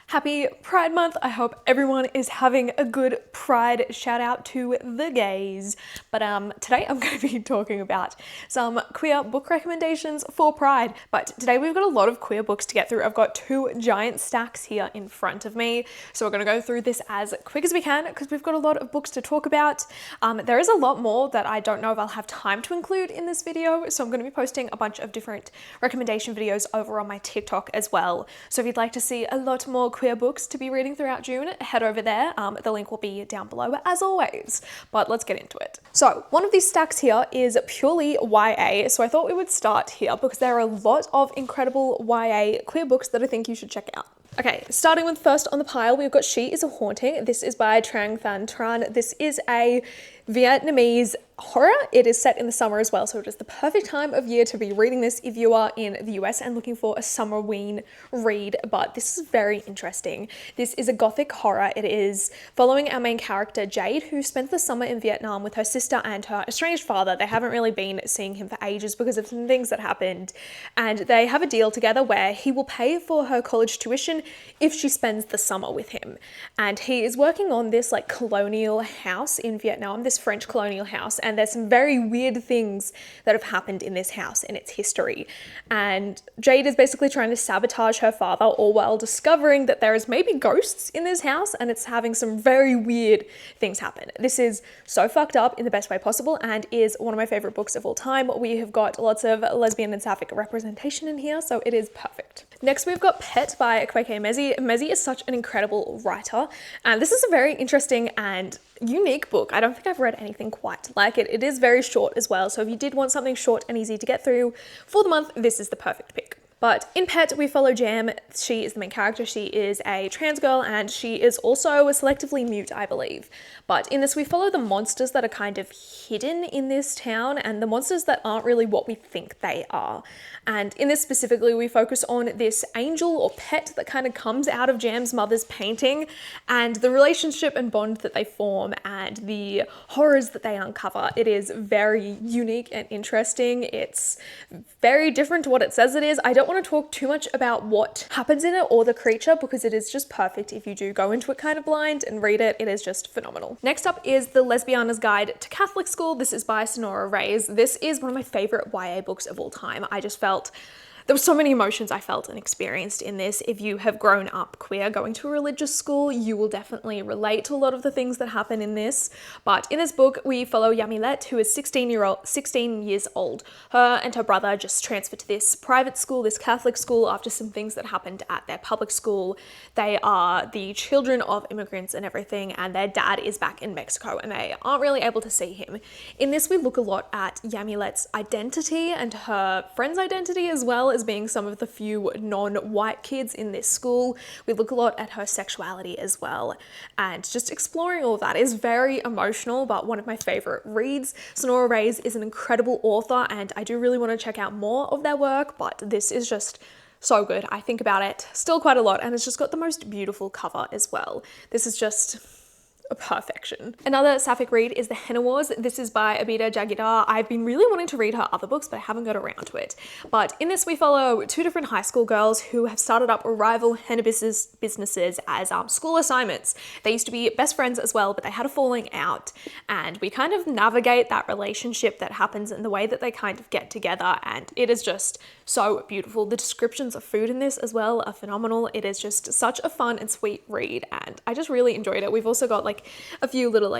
Happy Pride Month. I hope everyone is having a good Pride. Shout out to the gays. But today I'm going to be talking about some queer book recommendations for Pride. But today we've got a lot of queer books to get through. I've got two giant stacks here in front of me. So we're going to go through this as quick as we can because we've got a lot of books to talk about. There is a lot more that I don't know if I'll have time to include in this video. So I'm going to be posting a bunch of different recommendation videos over on my TikTok as well. So if you'd like to see a lot more queer books to be reading throughout June, head over there. The link will be down below as always, but let's get into it. So one of these stacks here is purely YA. So I thought we would start here because there are a lot of incredible YA queer books that I think you should check out. Okay, starting with first on the pile, we've got She is a Haunting. This is by Trang Van Tran. This is a Vietnamese horror. It is set in the summer as well, so it is the perfect time of year to be reading this if you are in the US and looking for a summerween read, but this is very interesting. This is a gothic horror. It is following our main character, Jade, who spent the summer in Vietnam with her sister and her estranged father. They haven't really been seeing him for ages because of some things that happened, and they have a deal together where he will pay for her college tuition if she spends the summer with him. And he is working on this like colonial house in Vietnam, this French colonial house, and there's some very weird things that have happened in this house in its history. And Jade is basically trying to sabotage her father, all while discovering that there is maybe ghosts in this house and it's having some very weird things happen. This is so fucked up in the best way possible and is one of my favorite books of all time. We have got lots of lesbian and sapphic representation in here, so it is perfect. Next, we've got Pet by Kweke Mezi. Mezi is such an incredible writer, and this is a very interesting and unique book. I don't think I've read anything quite like it. It is very short as well, so if you did want something short and easy to get through for the month, this is the perfect pick. But in Pet, we follow Jam. She is the main character. She is a trans girl and she is also selectively mute, I believe. But in this, we follow the monsters that are kind of hidden in this town and the monsters that aren't really what we think they are. And in this specifically, we focus on this angel or pet that kind of comes out of Jam's mother's painting and the relationship and bond that they form and the horrors that they uncover. It is very unique and interesting. It's very different to what it says it is. I don't want to talk too much about what happens in it or the creature because it is just perfect if you do go into it kind of blind and read it. It is just phenomenal. Next up is The Lesbiana's Guide to Catholic School. This is by Sonora Reyes. This is one of my favorite YA books of all time. I just felt there were so many emotions I felt and experienced in this. If you have grown up queer going to a religious school, you will definitely relate to a lot of the things that happen in this. But in this book, we follow Yamilet, who is 16 years old. Her and her brother just transferred to this private school, this Catholic school, after some things that happened at their public school. They are the children of immigrants and everything, and their dad is back in Mexico, and they aren't really able to see him. In this, we look a lot at Yamilet's identity and her friend's identity as well, as being some of the few non-white kids in this school. We look a lot at her sexuality as well, and just exploring all of that is very emotional, but one of my favorite reads. Sonora Reyes is an incredible author, and I do really want to check out more of their work, but this is just so good. I think about it still quite a lot, and it's just got the most beautiful cover as well. This is just a perfection. Another sapphic read is The Henna Wars. This is by Abida Jagirdar. I've been really wanting to read her other books, but I haven't got around to it. But in this, we follow two different high school girls who have started up rival henna businesses as school assignments. They used to be best friends as well, but they had a falling out, and we kind of navigate that relationship that happens and the way that they kind of get together, and it is just so beautiful. The descriptions of food in this as well are phenomenal. It is just such a fun and sweet read, and I just really enjoyed it. We've also got like a few little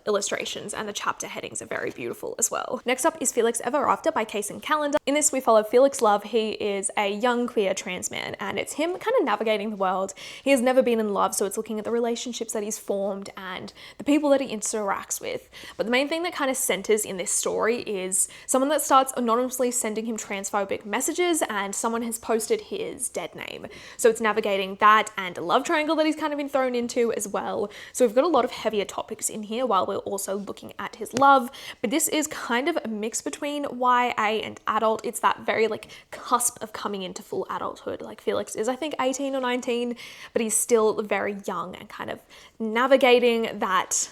illustrations, and the chapter headings are very beautiful as well. Next up is Felix Ever After by Kaysen Calendar. In this, we follow Felix Love. He is a young queer trans man, and it's him kind of navigating the world. He has never been in love, so it's looking at the relationships that he's formed and the people that he interacts with. But the main thing that kind of centers in this story is someone that starts anonymously sending him transphobic messages, and someone has posted his dead name. So it's navigating that and a love triangle that he's kind of been thrown into as well. So we've got a lot of heavier topics in here while we're also looking at his love, but this is kind of a mix between YA and adult. It's that very like cusp of coming into full adulthood. Like Felix is, I think, 18 or 19, but he's still very young and kind of navigating that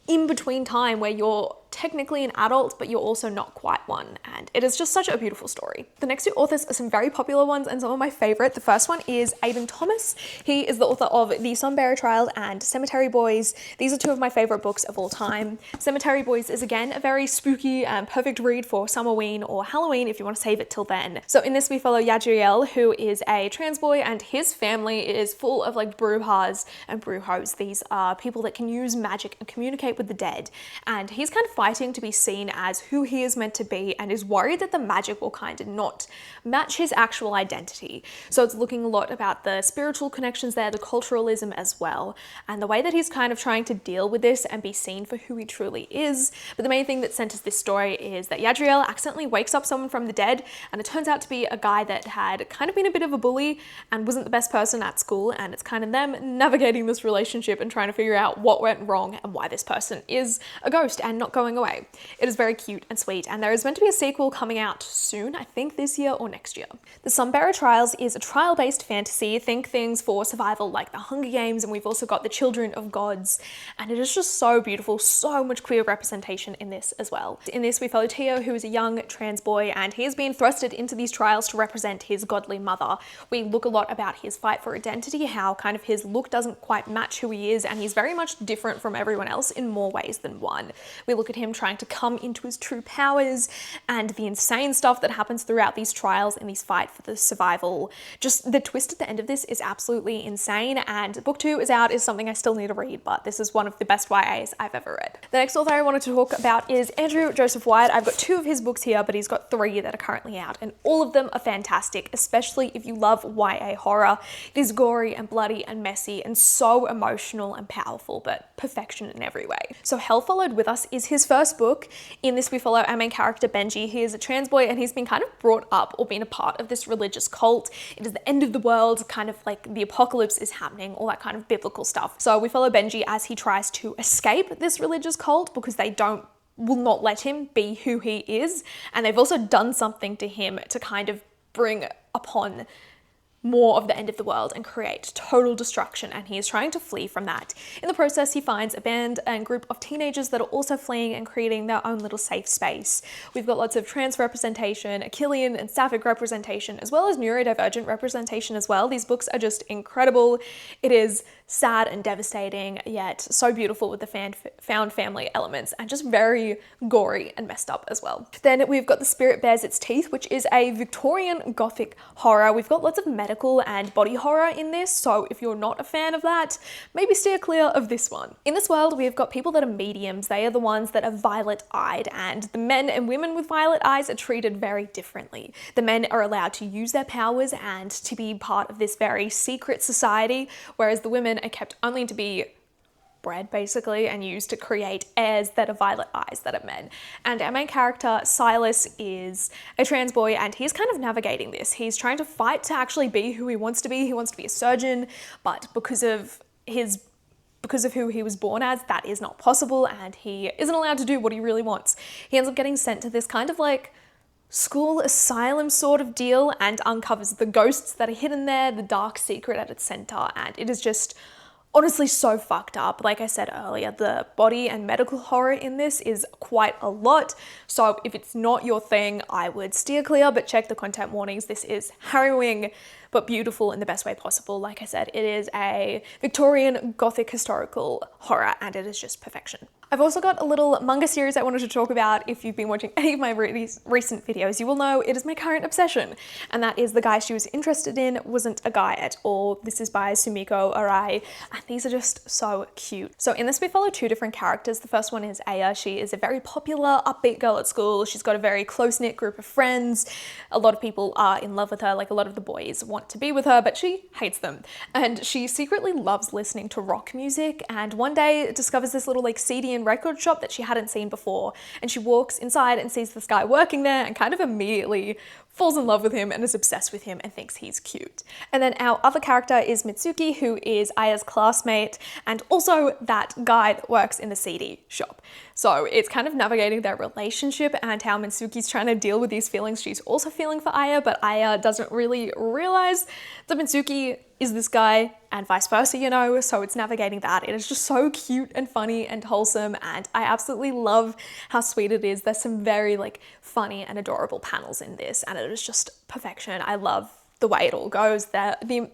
in between time where you're technically an adult, but you're also not quite one. And it is just such a beautiful story. The next two authors are some very popular ones and some of my favorite. The first one is Aiden Thomas. He is the author of The Sunbury Trial and Cemetery Boys. These are two of my favorite books of all time. Cemetery Boys is again a very spooky and perfect read for Summerween or Halloween if you want to save it till then. So in this we follow Yadriel, who is a trans boy, and his family is full of like brujas and bruhos. These are people that can use magic and communicate with the dead. And he's kind of fighting to be seen as who he is meant to be and is worried that the magic will kind of not match his actual identity. So it's looking a lot about the spiritual connections there, the culturalism as well, and the way that he's kind of trying to deal with this and be seen for who he truly is. But the main thing that centers this story is that Yadriel accidentally wakes up someone from the dead, and it turns out to be a guy that had kind of been a bit of a bully and wasn't the best person at school, and it's kind of them navigating this relationship and trying to figure out what went wrong and why this person is a ghost and not going away. It is very cute and sweet, and there is meant to be a sequel coming out soon, I think this year or next year. The Sunbury Trials is a trial-based fantasy. Think things for survival like the Hunger Games, and we've also got the Children of Gods, and it is just so beautiful, so much queer representation in this as well. In this we follow Teo, who is a young trans boy, and he has been thrusted into these trials to represent his godly mother. We look a lot about his fight for identity, how kind of his look doesn't quite match who he is, and he's very much different from everyone else in more ways than one. We look at him trying to come into his true powers and the insane stuff that happens throughout these trials and these fight for the survival. Just the twist at the end of this is absolutely insane, and book 2 is out, is something I still need to read, but this is one of the best YAs I've ever read. The next author I wanted to talk about is Andrew Joseph White. I've got 2 of his books here, but he's got 3 that are currently out, and all of them are fantastic, especially if you love YA horror. It is gory and bloody and messy and so emotional and powerful, but perfection in every way. So Hell Followed With Us is his first book. In this we follow our main character Benji. He is a trans boy, and he's been kind of brought up or been a part of this religious cult. It is the end of the world, kind of like the apocalypse is happening, all that kind of biblical stuff. So we follow Benji as he tries to escape this religious cult because they will not let him be who he is, and they've also done something to him to kind of bring upon more of the end of the world and create total destruction, and he is trying to flee from that. In the process, he finds a band and group of teenagers that are also fleeing and creating their own little safe space. We've got lots of trans representation, Achillean and Sapphic representation, as well as neurodivergent representation as well. These books are just incredible. It is sad and devastating, yet so beautiful with the found family elements, and just very gory and messed up as well. Then we've got The Spirit Bears Its Teeth, which is a Victorian Gothic horror. We've got lots of medical and body horror in this, so if you're not a fan of that, maybe steer clear of this one. In this world, we've got people that are mediums. They are the ones that are violet-eyed, and the men and women with violet eyes are treated very differently. The men are allowed to use their powers and to be part of this very secret society, whereas the women are kept only to be bred basically and used to create heirs that are violet eyes that are men. And our main character Silas is a trans boy, and he's kind of navigating this. He's trying to fight to actually be who he wants to be. He wants to be a surgeon, but because of who he was born as, that is not possible, and he isn't allowed to do what he really wants. He ends up getting sent to this kind of like school asylum sort of deal, and uncovers the ghosts that are hidden there, the dark secret at its center, and it is just honestly so fucked up. Like I said earlier, the body and medical horror in this is quite a lot, so if it's not your thing, I would steer clear, but check the content warnings. This is harrowing but beautiful in the best way possible. Like I said, it is a Victorian Gothic historical horror, and it is just perfection. I've also got a little manga series I wanted to talk about. If you've been watching any of my recent videos, you will know it is my current obsession, and that is The Guy She Was Interested In Wasn't a Guy at All. This is by Sumiko Arai, and these are just so cute. So in this we follow 2 different characters. The first one is Aya. She is a very popular, upbeat girl at school. She's got a very close-knit group of friends. A lot of people are in love with her, like a lot of the boys want to be with her, but she hates them. And she secretly loves listening to rock music, and one day discovers this little like CD and record shop that she hadn't seen before, and she walks inside and sees this guy working there and kind of immediately falls in love with him and is obsessed with him and thinks he's cute. And then our other character is Mitsuki, who is Aya's classmate and also that guy that works in the CD shop. So it's kind of navigating their relationship and how Mitsuki's trying to deal with these feelings she's also feeling for Aya, but Aya doesn't really realize that Mitsuki is this guy, and vice versa, you know, so it's navigating that. It is just so cute and funny and wholesome, and I absolutely love how sweet it is. There's some very like funny and adorable panels in this, and it is just perfection. I love the way it all goes.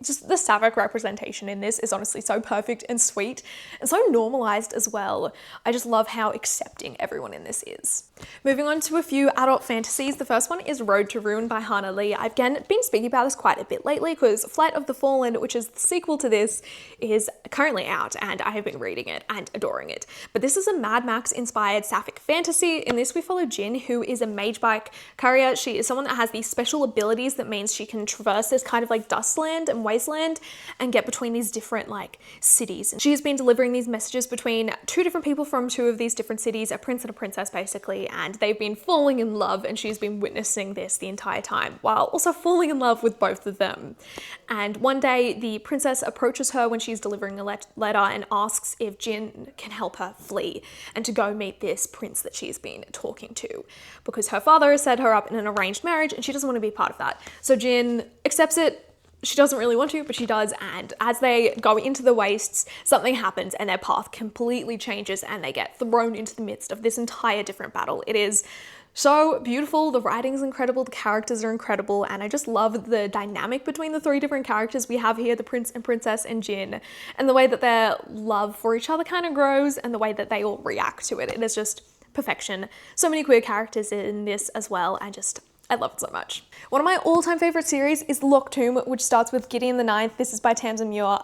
Just the sapphic representation in this is honestly so perfect and sweet and so normalized as well. I just love how accepting everyone in this is. Moving on to a few adult fantasies. The first one is Road to Ruin by Hannah Lee. I've again been speaking about this quite a bit lately because Flight of the Fallen, which is the sequel to this, is currently out and I have been reading it and adoring it. But this is a Mad Max inspired sapphic fantasy. In this we follow Jin, who is a mage bike courier. She is someone that has these special abilities that means she can traverse this kind of like dustland and wasteland and get between these different like cities. And she has been delivering these messages between two different people from two of these different cities, a prince and a princess basically, and they've been falling in love, and she's been witnessing this the entire time while also falling in love with both of them. And one day the princess approaches her when she's delivering a letter and asks if Jin can help her flee and to go meet this prince that she's been talking to, because her father has set her up in an arranged marriage and she doesn't want to be part of that. So Jin accepts it. She doesn't really want to, but she does, and as they go into the wastes, something happens and their path completely changes and they get thrown into the midst of this entire different battle. It is so beautiful, the writing's incredible, the characters are incredible, and I just love the dynamic between the three different characters we have here, the prince and princess and Jin, and the way that their love for each other kind of grows and the way that they all react to it. It is just perfection. So many queer characters in this as well, and I love it so much. One of my all-time favorite series is The Locked Tomb, which starts with Gideon the Ninth. This is by Tamsin Muir.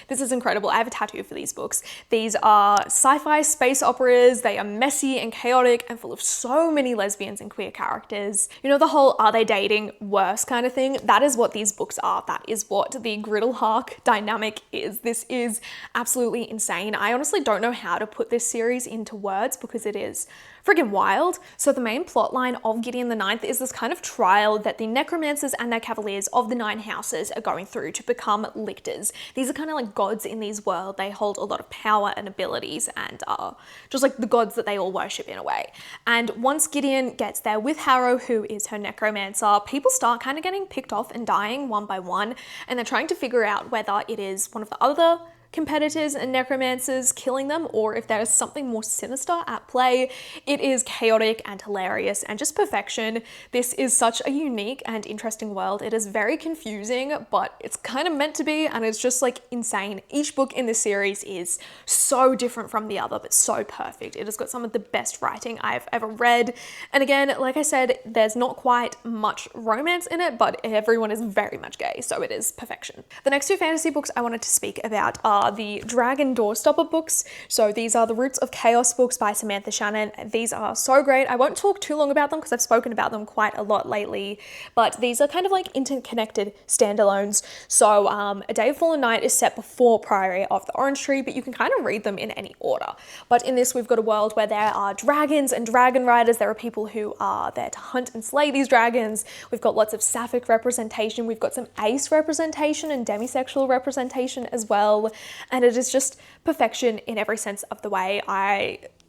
This is incredible. I have a tattoo for these books. These are sci-fi space operas. They are messy and chaotic and full of so many lesbians and queer characters. You know, the whole are they dating worse kind of thing? That is what these books are. That is what the Griddle Hark dynamic is. This is absolutely insane. I honestly don't know how to put this series into words because it is friggin' wild. So the main plot line of Gideon the Ninth is this kind of trial that the necromancers and their cavaliers of the 9 houses are going through to become lictors. These are kind of like gods in these world. They hold a lot of power and abilities and are just like the gods that they all worship in a way. And once Gideon gets there with Harrow, who is her necromancer, people start kind of getting picked off and dying one by one, and they're trying to figure out whether it is one of the other competitors and necromancers killing them, or if there is something more sinister at play. It is chaotic and hilarious and just perfection. This is such a unique and interesting world. It is very confusing, but it's kind of meant to be, and it's just like insane. Each book in this series is so different from the other, but so perfect. It has got some of the best writing I've ever read. And again, like I said, there's not quite much romance in it, but everyone is very much gay, so it is perfection. The next two fantasy books I wanted to speak about are the Dragon Doorstopper books. So these are the Roots of Chaos books by Samantha Shannon. These are so great. I won't talk too long about them because I've spoken about them quite a lot lately, but these are kind of like interconnected standalones. So A Day of Fallen Night is set before Priory of the Orange Tree, but you can kind of read them in any order. But in this, we've got a world where there are dragons and dragon riders. There are people who are there to hunt and slay these dragons. We've got lots of sapphic representation. We've got some ace representation and demisexual representation as well. And it is just perfection in every sense of the way.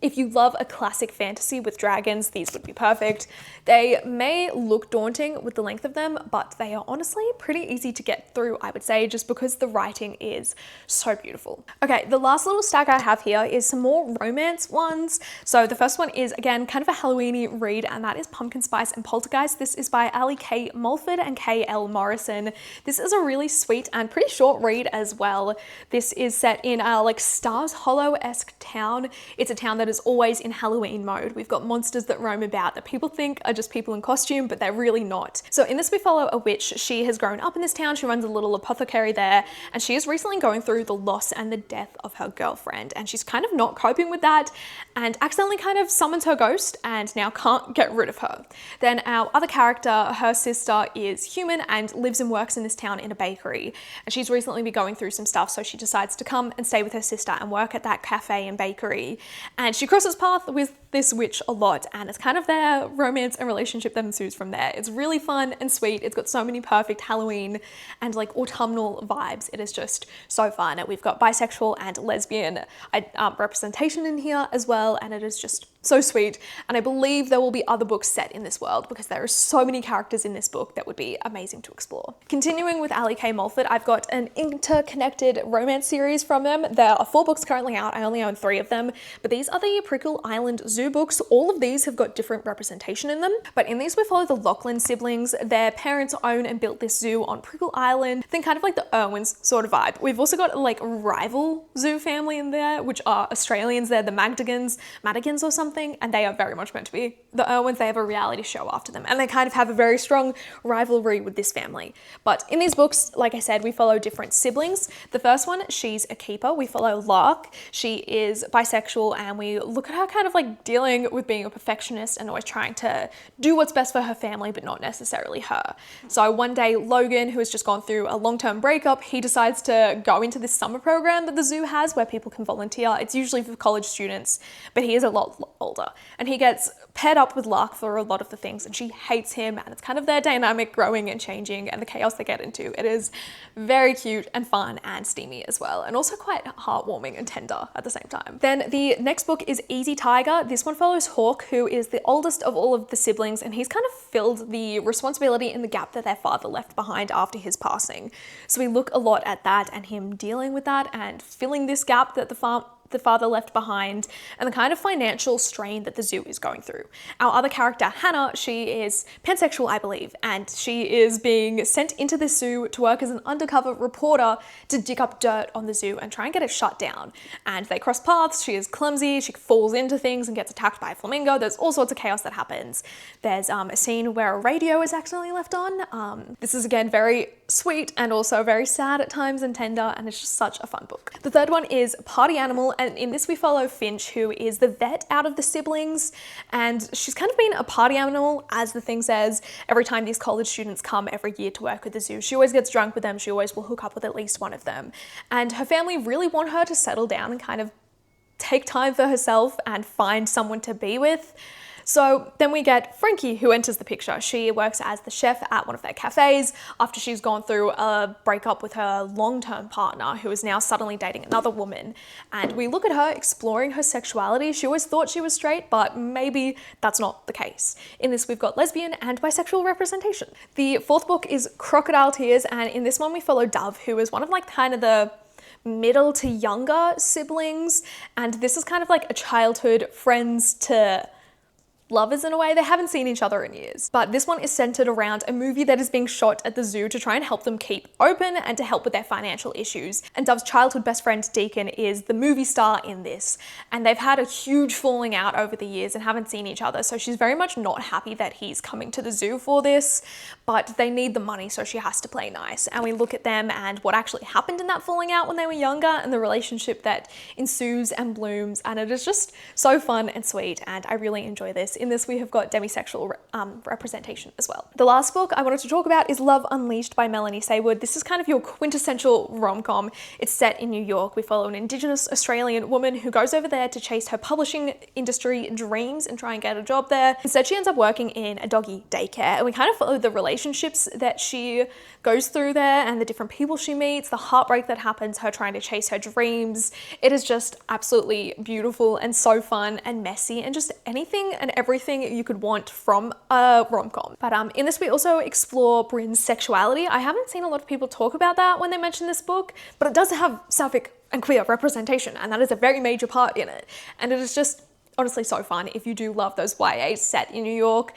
If you love a classic fantasy with dragons, these would be perfect. They may look daunting with the length of them, but they are honestly pretty easy to get through, I would say, just because the writing is so beautiful. Okay, the last little stack I have here is some more romance ones. So the first one is, again, kind of a Halloween-y read, and that is Pumpkin Spice and Poltergeist. This is by Ali K. Mulford and K.L. Morrison. This is a really sweet and pretty short read as well. This is set in a like Stars Hollow-esque town. It's a town that is always in Halloween mode. We've got monsters that roam about that people think are just people in costume, but they're really not. So in this we follow a witch. She has grown up in this town. She runs a little apothecary there, and she is recently going through the loss and the death of her girlfriend, and she's kind of not coping with that and accidentally kind of summons her ghost and now can't get rid of her. Then our other character, her sister, is human and lives and works in this town in a bakery, and she's recently been going through some stuff, so she decides to come and stay with her sister and work at that cafe and bakery. And she crosses paths with this witch a lot, and it's kind of their romance and relationship that ensues from there. It's really fun and sweet. It's got so many perfect Halloween and like autumnal vibes. It is just so fun. We've got bisexual and lesbian representation in here as well, and it is just so sweet. And I believe there will be other books set in this world because there are so many characters in this book that would be amazing to explore. Continuing with Ali K. Mulford, I've got an interconnected romance series from them. There are 4 books currently out. I only own 3 of them, but these are the Prickle Island Zoo books. All of these have got different representation in them, but in these we follow the Lachlan siblings. Their parents own and built this zoo on Prickle Island. Think kind of like the Irwins sort of vibe. We've also got like a rival zoo family in there, which are Australians. They're the Madigans or something, and they are very much meant to be the Irwins. They have a reality show after them, and they kind of have a very strong rivalry with this family. But in these books, like I said, we follow different siblings. The first one, she's a keeper. We follow Lark. She is bisexual, and we look at her kind of like dealing with being a perfectionist and always trying to do what's best for her family, but not necessarily her. So one day, Logan, who has just gone through a long-term breakup, he decides to go into this summer program that the zoo has where people can volunteer. It's usually for college students, but he is a lot older, and he gets paired up with Lark for a lot of the things, and she hates him, and it's kind of their dynamic growing and changing and the chaos they get into. It is very cute and fun and steamy as well, and also quite heartwarming and tender at the same time. Then the next book is Easy Tiger. This one follows Hawk, who is the oldest of all of the siblings, and he's kind of filled the responsibility in the gap that their father left behind after his passing. So we look a lot at that and him dealing with that and filling this gap that the father left behind, and the kind of financial strain that the zoo is going through. Our other character, Hannah, she is pansexual, I believe, and she is being sent into the zoo to work as an undercover reporter to dig up dirt on the zoo and try and get it shut down. And they cross paths. She is clumsy, she falls into things and gets attacked by a flamingo. There's all sorts of chaos that happens. There's a scene where a radio is accidentally left on. This is again very sweet and also very sad at times and tender, and it's just such a fun book. The third one is Party Animal, and in this we follow Finch, who is the vet out of the siblings, and she's kind of been a party animal, as the thing says. Every time these college students come every year to work at the zoo, she always gets drunk with them. She always will hook up with at least one of them, and her family really want her to settle down and kind of take time for herself and find someone to be with. So then we get Frankie, who enters the picture. She works as the chef at one of their cafes after she's gone through a breakup with her long-term partner, who is now suddenly dating another woman. And we look at her exploring her sexuality. She always thought she was straight, but maybe that's not the case. In this, we've got lesbian and bisexual representation. The fourth book is Crocodile Tears, and in this one we follow Dove, who is one of like kind of the middle to younger siblings, and this is kind of like a childhood friends to lovers in a way. They haven't seen each other in years. But this one is centered around a movie that is being shot at the zoo to try and help them keep open and to help with their financial issues. And Dove's childhood best friend Deacon is the movie star in this. And they've had a huge falling out over the years and haven't seen each other. So she's very much not happy that he's coming to the zoo for this, but they need the money, so she has to play nice. And we look at them and what actually happened in that falling out when they were younger and the relationship that ensues and blooms. And it is just so fun and sweet, and I really enjoy this. In this, we have got demisexual representation as well. The last book I wanted to talk about is Love Unleashed by Melanie Saywood. This is kind of your quintessential rom-com. It's set in New York. We follow an Indigenous Australian woman who goes over there to chase her publishing industry dreams and try and get a job there. Instead, she ends up working in a doggy daycare, and we kind of follow the relationships that she goes through there and the different people she meets, the heartbreak that happens, her trying to chase her dreams. It is just absolutely beautiful and so fun and messy and just anything and everything you could want from a rom-com. But in this we also explore Bryn's sexuality. I haven't seen a lot of people talk about that when they mention this book, but it does have sapphic and queer representation, and that is a very major part in it. And it is just honestly so fun. If you do love those YAs set in New York,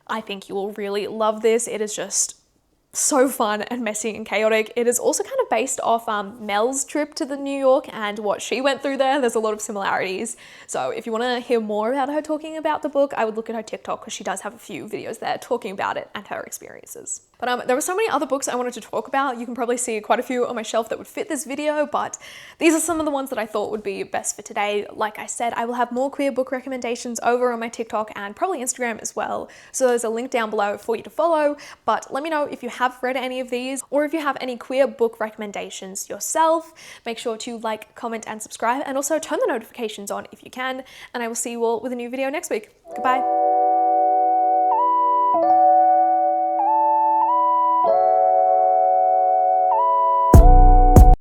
I think you will really love this. It is just so fun and messy and chaotic. It is also kind of based off Mel's trip to the New York and what she went through there. There's a lot of similarities. So if you want to hear more about her talking about the book, I would look at her TikTok because she does have a few videos there talking about it and her experiences. But there were so many other books I wanted to talk about. You can probably see quite a few on my shelf that would fit this video, but these are some of the ones that I thought would be best for today. Like I said, I will have more queer book recommendations over on my TikTok and probably Instagram as well. So there's a link down below for you to follow, but let me know if you have have read any of these, or if you have any queer book recommendations yourself, make sure to like, comment, and subscribe, and also turn the notifications on if you can, and I will see you all with a new video next week. Goodbye.